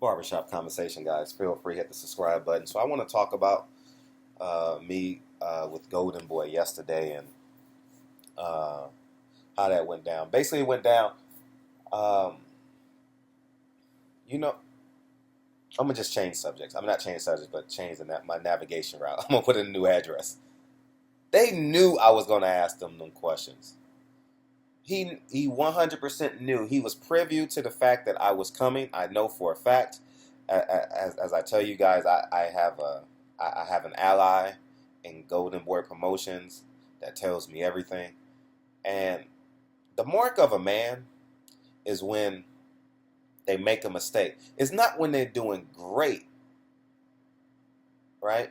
Barbershop conversation, guys. Feel free to hit the subscribe button. So I want to talk about me with Golden Boy yesterday and uh, how that went down. Basically, it went down. Um, you know, I'm gonna just change subjects. I'm not change subjects, but change my navigation route. I'm gonna put in a new address. They knew I was gonna ask them questions. He 100% knew. He was privy to the fact that I was coming. I know for a fact. As I tell you guys, I have an ally in Golden Boy Promotions that tells me everything. And the mark of a man is when they make a mistake. It's not when they're doing great, right?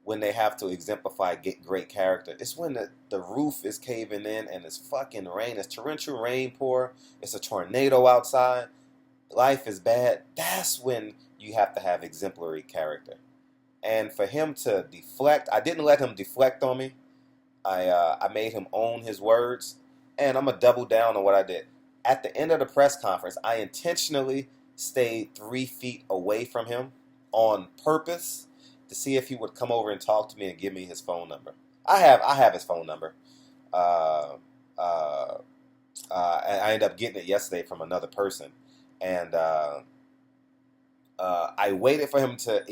When they have to exemplify get great character. It's when the roof is caving in and it's fucking rain. It's torrential rain pour. It's a tornado outside. Life is bad. That's when you have to have exemplary character. And for him to deflect, I didn't let him deflect on me. I made him own his words, and I'm gonna double down on what I did. At the end of the press conference, I intentionally stayed 3 feet away from him on purpose to see if he would come over and talk to me and give me his phone number. I have his phone number. Uh, uh, I ended up getting it yesterday from another person, and I waited for him to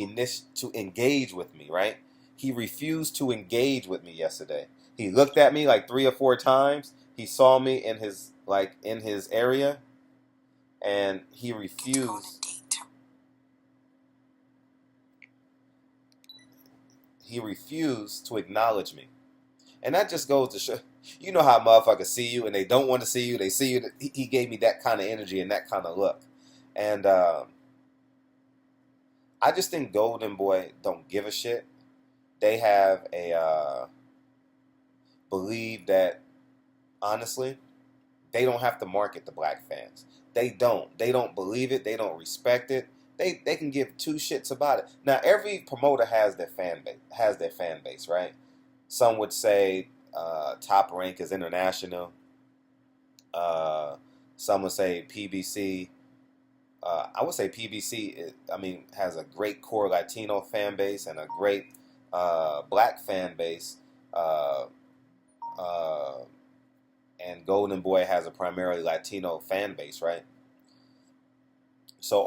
engage with me. Right? He refused to engage with me yesterday. He looked at me like 3 or 4 times. He saw me in his area, and he refused. He refused to acknowledge me. And that just goes to show, you know how motherfuckers see you and they don't want to see you. They see you. He gave me that kind of energy and that kind of look. And I just think Golden Boy don't give a shit. They have a believe that, honestly, they don't have to market the black fans. They don't. They don't believe it. They don't respect it. They can give two shits about it. Now every promoter has their fan base. Right? Some would say Top Rank is international. Uh, some would say PBC. I would say PBC. Has a great core Latino fan base and a great black fan base. Uh, uh, and Golden Boy has a primarily Latino fan base, right? So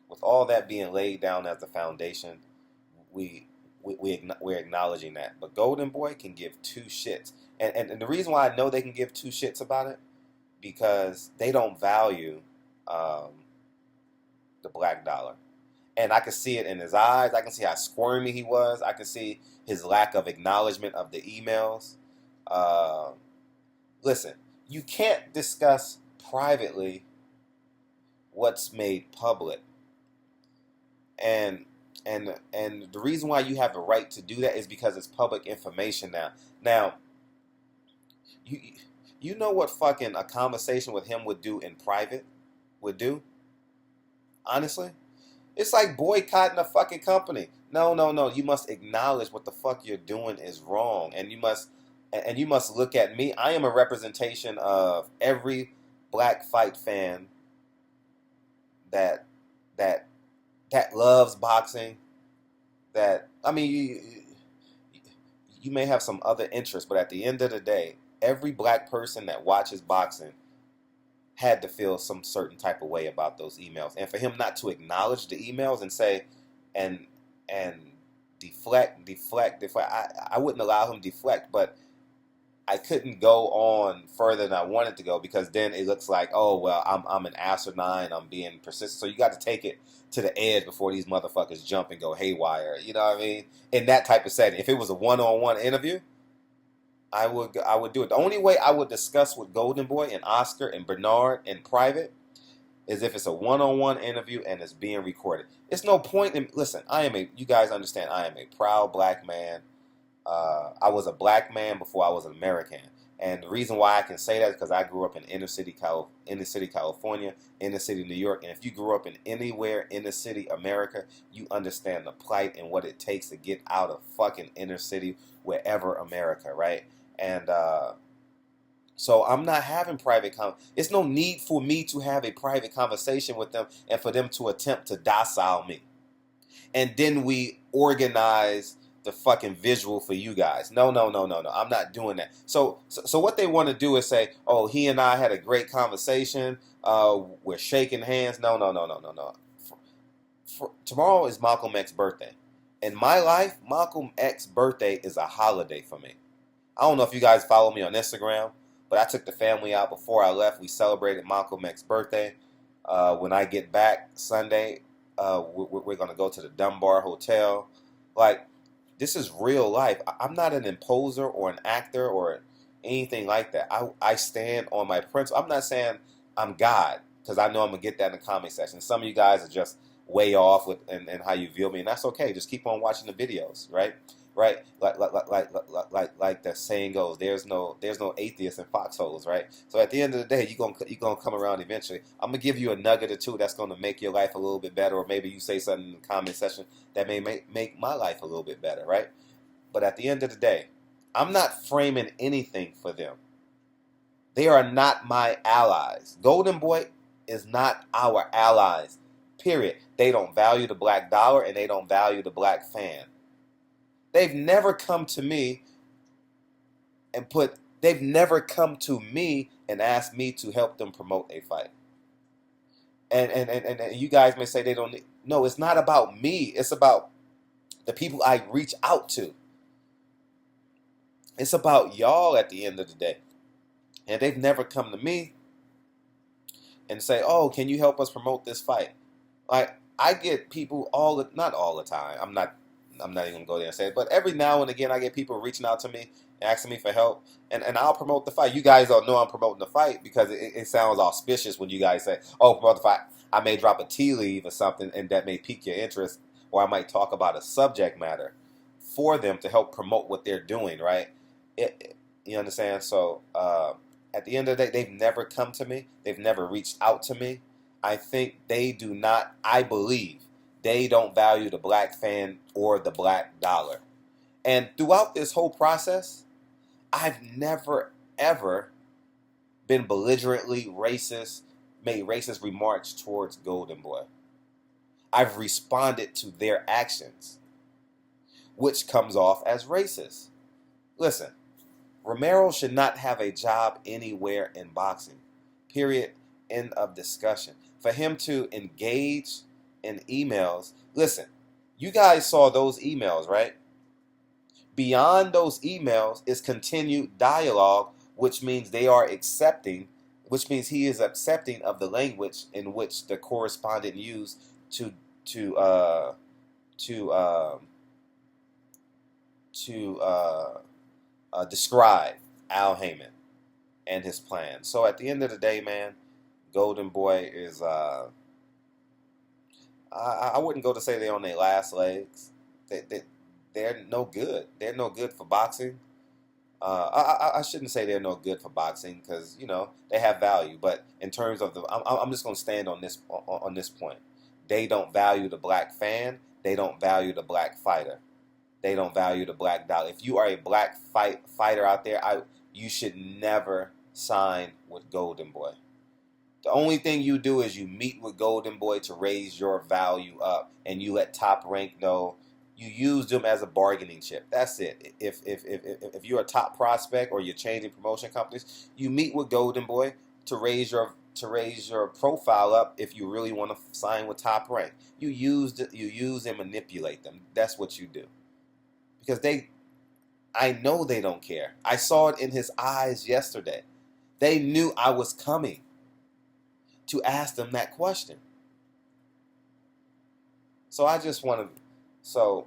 with all that being laid down as the foundation, we're acknowledging that. But Golden Boy can give two shits, and the reason why I know they can give two shits about it because they don't value um, the black dollar, and I can see it in his eyes. I can see how squirmy he was. I can see his lack of acknowledgement of the emails. Uh, Listen, you can't discuss privately what's made public, and and the reason why you have the right to do that is because it's public information now. Now, you you know what fucking a conversation with him would do in private would do? Honestly, it's like boycotting a fucking company. No, no, no. You must acknowledge what the fuck you're doing is wrong, and you must look at me. I am a representation of every black fight fan that that that loves boxing. That you may have some other interests, but at the end of the day, every black person that watches boxing had to feel some certain type of way about those emails, and for him not to acknowledge the emails and say and and deflect. I wouldn't allow him deflect, but I couldn't go on further than I wanted to go because then it looks like, oh well, I'm an asinine, I'm being persistent. So you got to take it to the edge before these motherfuckers jump and go haywire. You know what I mean? In that type of setting, if it was a one-on-one interview, I would do it. The only way I would discuss with Golden Boy and Oscar and Bernard in private is if it's a one-on-one interview and it's being recorded. It's no point in listen. You guys understand. I am a proud black man. I was a black man before I was an American, and the reason why I can say that is because I grew up in inner city California, inner city New York, and if you grew up in anywhere inner city America, you understand the plight and what it takes to get out of fucking inner city wherever America, right? And So I'm not having private It's no need for me to have a private conversation with them and for them to attempt to docile me. And then we organize the fucking visual for you guys. No, no, no, no, no. I'm not doing that. So what they want to do is say, "Oh, he and I had a great conversation. We're shaking hands." No, no, no, no, no, no. Tomorrow is Malcolm X's birthday. In my life, Malcolm X's birthday is a holiday for me. I don't know if you guys follow me on Instagram, but I took the family out before I left. We celebrated Malcolm X's birthday. When I get back Sunday, we're going to go to the Dunbar Hotel. Like, this is real life. I'm not an imposer or an actor or anything like that. I stand on my principle. I'm not saying I'm God, because I know I'm going to get that in the comment section. Some of you guys are just way off with and how you view me, and that's okay. Just keep on watching the videos, right? Right, like the saying goes, there's no atheists in foxholes, right? So at the end of the day, you're gonna come around eventually. I'm gonna give you a nugget or two that's gonna make your life a little bit better, or maybe you say something in the comment section that may make my life a little bit better, right? But at the end of the day, I'm not framing anything for them. They are not my allies. Golden Boy is not our allies. Period. They don't value the black dollar and they don't value the black fan. They've never come to me they've never come to me and asked me to help them promote a fight. And you guys may say they don't need, no, it's not about me. It's about the people I reach out to. It's about y'all at the end of the day. And they've never come to me and say, "Oh, can you help us promote this fight?" Like, I get people not all the time. I'm not even gonna go there and say it, but every now and again I get people reaching out to me, asking me for help, and I'll promote the fight. You guys don't know I'm promoting the fight because it sounds auspicious when you guys say, "Oh, promote the fight." I may drop a tea leaf or something, and that may pique your interest, or I might talk about a subject matter for them to help promote what they're doing. Right? You understand? So at the end of the day, they've never come to me. They've never reached out to me. I think they do not. I believe they don't value the black fan or the black dollar. And throughout this whole process, I've never, ever been belligerently racist, made racist remarks towards Golden Boy. I've responded to their actions, which comes off as racist. Listen, Romero should not have a job anywhere in boxing. Period. End of discussion. For him to engage in emails, listen, you guys saw those emails, right? Beyond those emails is continued dialogue, which means they are accepting, which means he is accepting of the language in which the correspondent used to to uh, to describe Al Heyman and his plan. So at the end of the day, man, Golden Boy is I wouldn't go to say they're on their last legs. They're no good. They're no good for boxing. I shouldn't say they're no good for boxing because they have value. But in terms of I'm just gonna stand on this point. They don't value the black fan. They don't value the black fighter. They don't value the black dollar. If you are a black fighter out there, you should never sign with Golden Boy. The only thing you do is you meet with Golden Boy to raise your value up, and you let Top Rank know you use them as a bargaining chip. That's it. If you're a top prospect or you're changing promotion companies, you meet with Golden Boy to raise your profile up. If you really want to sign with Top Rank, you use and manipulate them. That's what you do, because I know they don't care. I saw it in his eyes yesterday. They knew I was coming to ask them that question. So I just want to,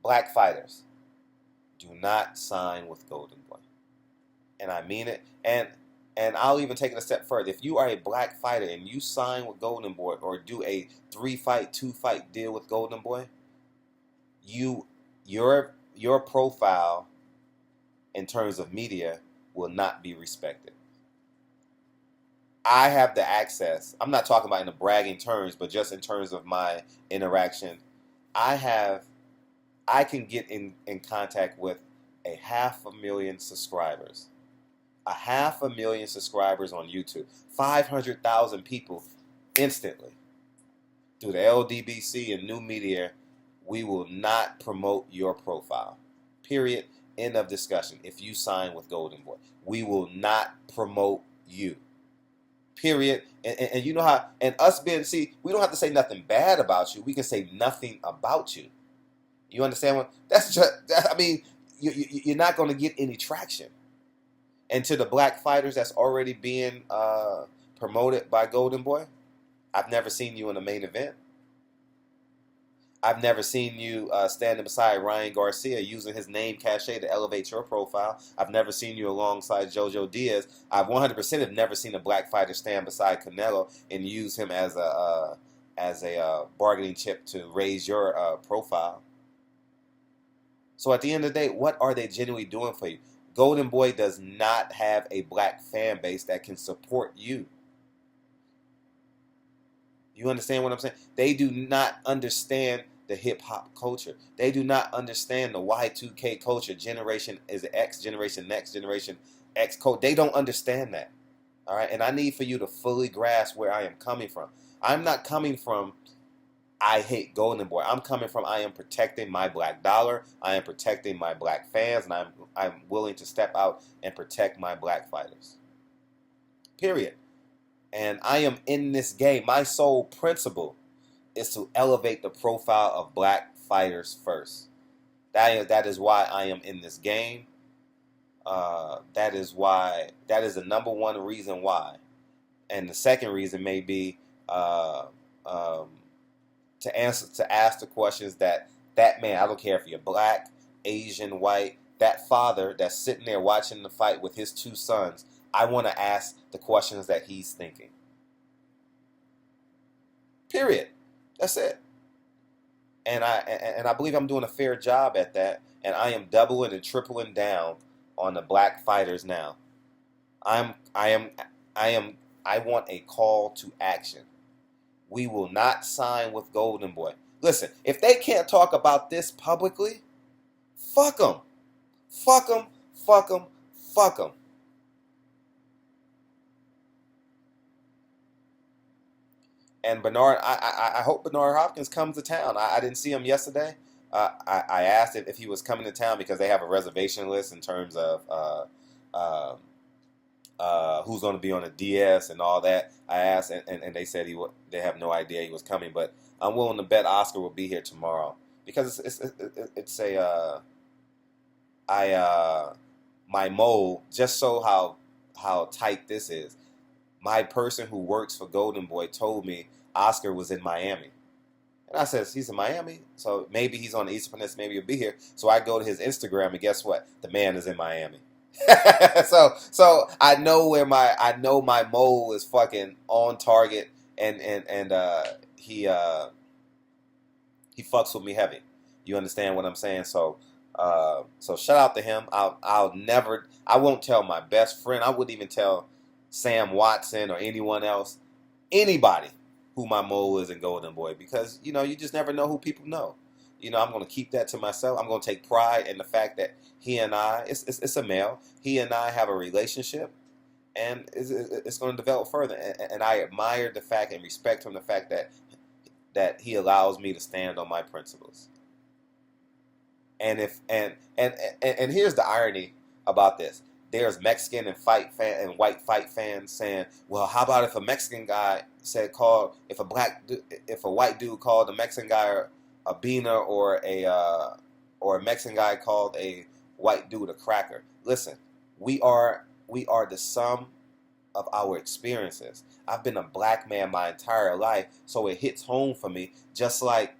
black fighters, do not sign with Golden Boy. And I mean it. And I'll even take it a step further. If you are a black fighter and you sign with Golden Boy or do a 3-fight, 2-fight deal with Golden Boy, your profile in terms of media will not be respected. I have the access. I'm not talking about in the bragging terms, but just in terms of my interaction. I can get in contact with a 500,000 subscribers. A 500,000 subscribers on YouTube. 500,000 people instantly. Through the LDBC and new media, we will not promote your profile. Period. End of discussion. If you sign with Golden Boy, we will not promote you. Period. And you know how, and us being, see, we don't have to say nothing bad about you. We can say nothing about you. You understand what? That's just, I mean, you're not going to get any traction. And to the black fighters that's already being promoted by Golden Boy, I've never seen you in a main event. I've never seen you standing beside Ryan Garcia using his name cachet to elevate your profile. I've never seen you alongside Jojo Diaz. I've 100% have never seen a black fighter stand beside Canelo and use him as a bargaining chip to raise your profile. So at the end of the day, what are they genuinely doing for you? Golden Boy does not have a black fan base that can support you. You understand what I'm saying? They do not understand the hip-hop culture. They do not understand the Y2K culture. Generation is X, Generation Next, Generation X code. They don't understand that. All right? And I need for you to fully grasp where I am coming from. I'm not coming from I hate Golden Boy. I'm coming from I am protecting my black dollar. I am protecting my black fans. And I'm willing to step out and protect my black fighters. Period. And I am in this game. My sole principle is to elevate the profile of black fighters first. That is why I am in this game. That is the number one reason why. And the second reason may be to ask the questions that man, I don't care if you're black, Asian, white, that father that's sitting there watching the fight with his two sons, I want to ask the questions that he's thinking. Period. That's it. And I believe I'm doing a fair job at that, and I am doubling and tripling down on the black fighters now. I want a call to action. We will not sign with Golden Boy. Listen, if they can't talk about this publicly, fuck them. Fuck them, fuck them, fuck them. And Bernard, I hope Bernard Hopkins comes to town. I didn't see him yesterday. I asked if he was coming to town because they have a reservation list in terms of who's going to be on the DS and all that. I asked, and they said they have no idea he was coming. But I'm willing to bet Oscar will be here tomorrow because it's my mole, just so how tight this is. My person who works for Golden Boy told me Oscar was in Miami. And I said, he's in Miami? So maybe he's on the Eastern Peninsula, maybe he'll be here. So I go to his Instagram, and guess what? The man is in Miami. so I know my mole is fucking on target, and he fucks with me heavy. You understand what I'm saying? So shout out to him. I won't tell my best friend. I wouldn't even tell Sam Watson or anyone else, anybody who my mole is in Golden Boy, because you just never know who people know. I'm going to keep that to myself. I'm going to take pride in the fact that he and I, it's a male, he and I have a relationship, and it's going to develop further. And I admire the fact and respect him the fact that he allows me to stand on my principles. And here's the irony about this. There's Mexican and white fight fans saying, "Well, how about if a Mexican guy if a white dude called a Mexican guy a beaner, or a Mexican guy called a white dude a cracker?" Listen, we are the sum of our experiences. I've been a black man my entire life, so it hits home for me, just like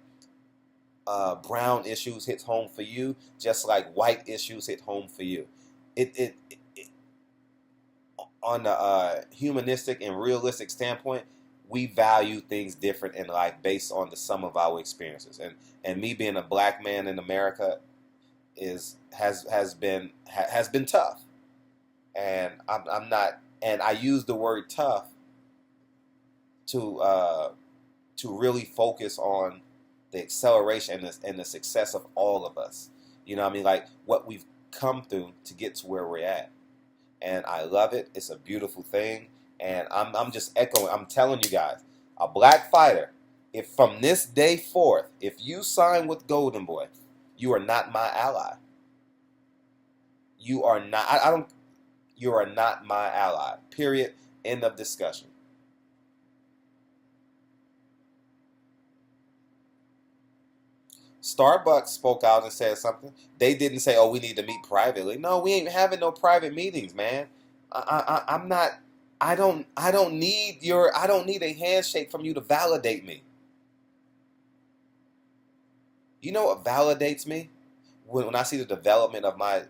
brown issues hits home for you, just like white issues hit home for you. It on the humanistic and realistic standpoint, we value things different in life based on the sum of our experiences. And me being a black man in America has been tough. And I'm not, and I use the word tough to really focus on the acceleration and the success of all of us. You know what I mean? Like what we've come through to get to where we're at. And I love it. It's a beautiful thing. And I'm just echoing. I'm telling you guys, a black fighter, if from this day forth, if you sign with Golden Boy, you are not my ally. You are not. I don't. You are not my ally. Period. End of discussion. Starbucks spoke out and said something. They didn't say, "Oh, we need to meet privately." No, we ain't having no private meetings, man. I'm not. I don't. I don't need your. I don't need a handshake from you to validate me. You know what validates me? When I see the development of my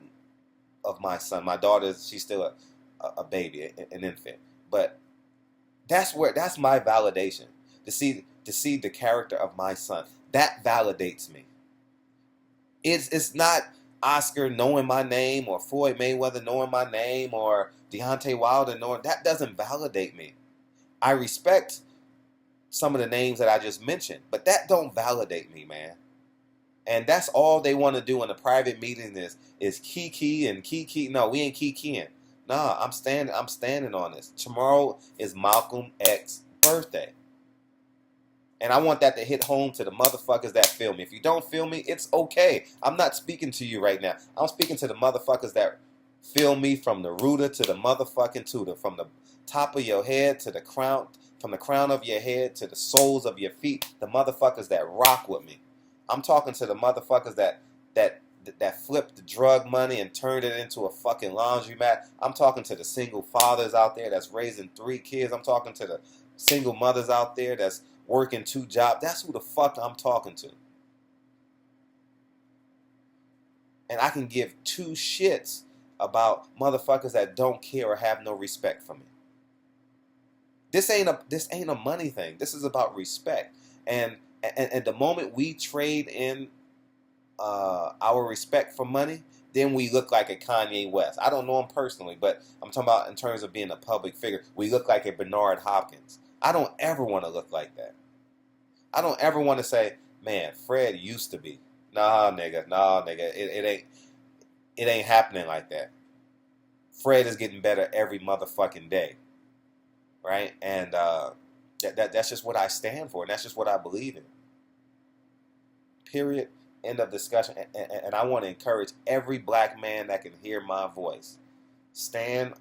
son. My daughter, she's still a baby, an infant, but that's my validation to see the character of my son. That validates me. It's not Oscar knowing my name or Floyd Mayweather knowing my name or Deontay Wilder knowing. That doesn't validate me. I respect some of the names that I just mentioned, but that don't validate me, man. And that's all they want to do in a private meeting is kiki and kiki. No, we ain't kikiing. Nah, I'm standing on this. Tomorrow is Malcolm X's birthday. And I want that to hit home to the motherfuckers that feel me. If you don't feel me, it's okay. I'm not speaking to you right now. I'm speaking to the motherfuckers that feel me from the rooter to the motherfucking tutor. From the top of your head to the crown, from the crown of your head to the soles of your feet. The motherfuckers that rock with me. I'm talking to the motherfuckers that flipped the drug money and turned it into a fucking laundromat. I'm talking to the single fathers out there that's raising 3 kids. I'm talking to the single mothers out there that's working 2 jobs. That's who the fuck I'm talking to. And I can give 2 shits about motherfuckers that don't care or have no respect for me. This ain't a money thing. This is about respect. And the moment we trade in our respect for money, then we look like a Kanye West. I don't know him personally, but I'm talking about in terms of being a public figure. We look like a Bernard Hopkins. I don't ever want to look like that. I don't ever want to say, man, Fred used to be. Nah, nigga. It ain't happening like that. Fred is getting better every motherfucking day. Right? And that's just what I stand for, and that's just what I believe in. Period. End of discussion. And I want to encourage every black man that can hear my voice. Stand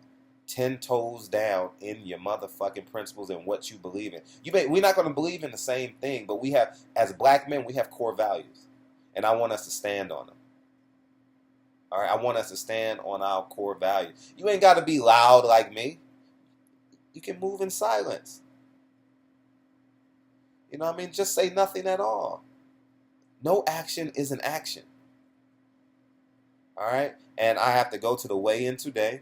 10 toes down in your motherfucking principles and what you believe in. We're not going to believe in the same thing, but we have, as black men, we have core values. And I want us to stand on them. All right? I want us to stand on our core values. You ain't got to be loud like me. You can move in silence. You know what I mean? Just say nothing at all. No action is an action. All right? And I have to go to the weigh-in today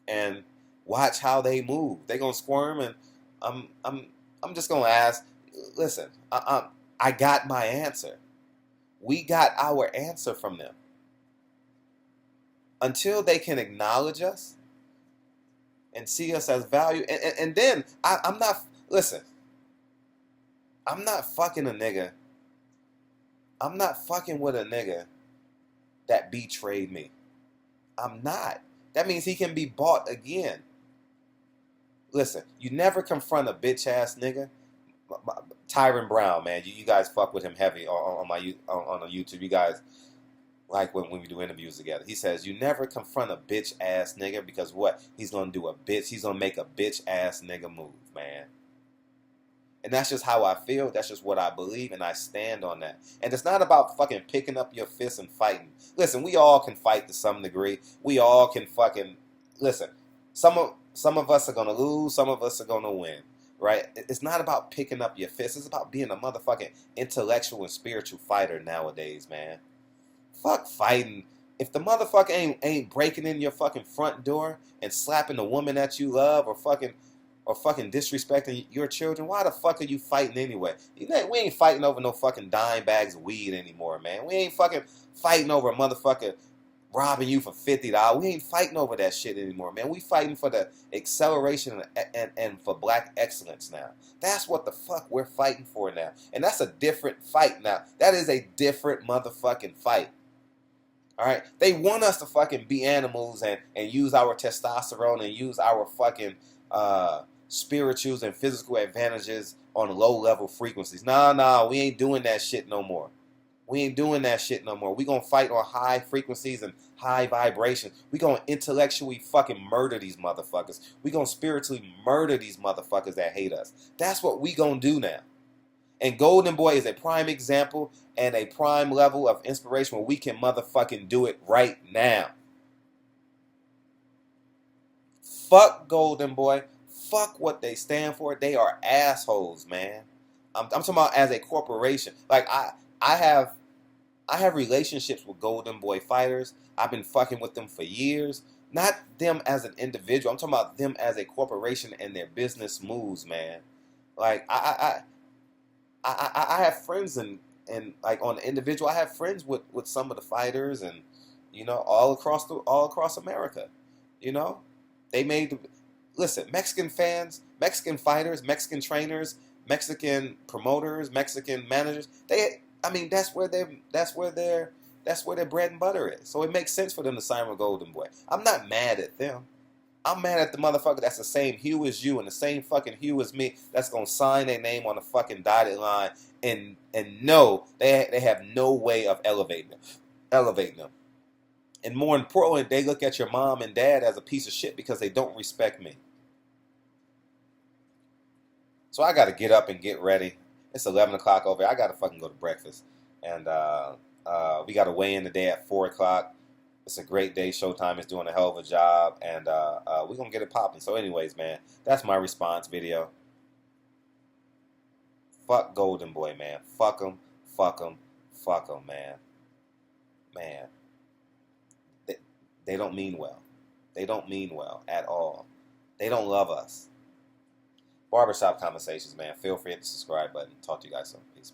and watch how they move. They're going to squirm, and I'm just going to ask, listen, I got my answer. We got our answer from them. Until they can acknowledge us and see us as value, and then I'm not, listen, I'm not fucking a nigga. I'm not fucking with a nigga that betrayed me. I'm not. That means he can be bought again. Listen, you never confront a bitch ass nigga. Tyron Brown, man, you guys fuck with him heavy on YouTube. You guys like when we do interviews together. He says you never confront a bitch ass nigga because what? He's gonna do he's gonna make a bitch ass nigga move, man. And that's just how I feel. That's just what I believe, and I stand on that. And it's not about fucking picking up your fists and fighting. Listen, we all can fight to some degree. We all can fucking listen. Some of us are gonna lose. Some of us are gonna win. Right? It's not about picking up your fists. It's about being a motherfucking intellectual and spiritual fighter nowadays, man. Fuck fighting. If the motherfucker ain't breaking in your fucking front door and slapping the woman that you love or fucking disrespecting your children, why the fuck are you fighting anyway? We ain't fighting over no fucking dime bags of weed anymore, man. We ain't fucking fighting over a motherfucker robbing you for $50. We ain't fighting over that shit anymore, man. We fighting for the acceleration and for black excellence now. That's what the fuck we're fighting for now. And that's a different fight now. That is a different motherfucking fight. All right? They want us to fucking be animals and use our testosterone and use our fucking spirituals and physical advantages on low-level frequencies. Nah, we ain't doing that shit no more. We ain't doing that shit no more. We gonna fight on high frequencies and high vibrations. We gonna intellectually fucking murder these motherfuckers. We gonna spiritually murder these motherfuckers that hate us. That's what we gonna do now. And Golden Boy is a prime example and a prime level of inspiration where we can motherfucking do it right now. Fuck Golden Boy. Fuck what they stand for. They are assholes, man. I'm talking about as a corporation. Like I have relationships with Golden Boy fighters. I've been fucking with them for years. Not them as an individual. I'm talking about them as a corporation and their business moves, man. Like I have friends and like on the individual, I have friends with some of the fighters and all across America. They made listen, Mexican fans, Mexican fighters, Mexican trainers, Mexican promoters, Mexican managers. That's where their bread and butter is. So it makes sense for them to sign with Golden Boy. I'm not mad at them. I'm mad at the motherfucker that's the same hue as you and the same fucking hue as me that's gonna sign their name on the fucking dotted line and know they have no way of elevating them. And more importantly, they look at your mom and dad as a piece of shit because they don't respect me. So I got to get up and get ready. It's 11 o'clock over here. I got to fucking go to breakfast. And we got to weigh in today at 4 o'clock. It's a great day. Showtime is doing a hell of a job. And we're going to get it popping. So anyways, man, that's my response video. Fuck Golden Boy, man. Fuck him, man. Man. They don't mean well. They don't mean well at all. They don't love us. Barbershop Conversations, man. Feel free to hit the subscribe button. Talk to you guys soon. Peace.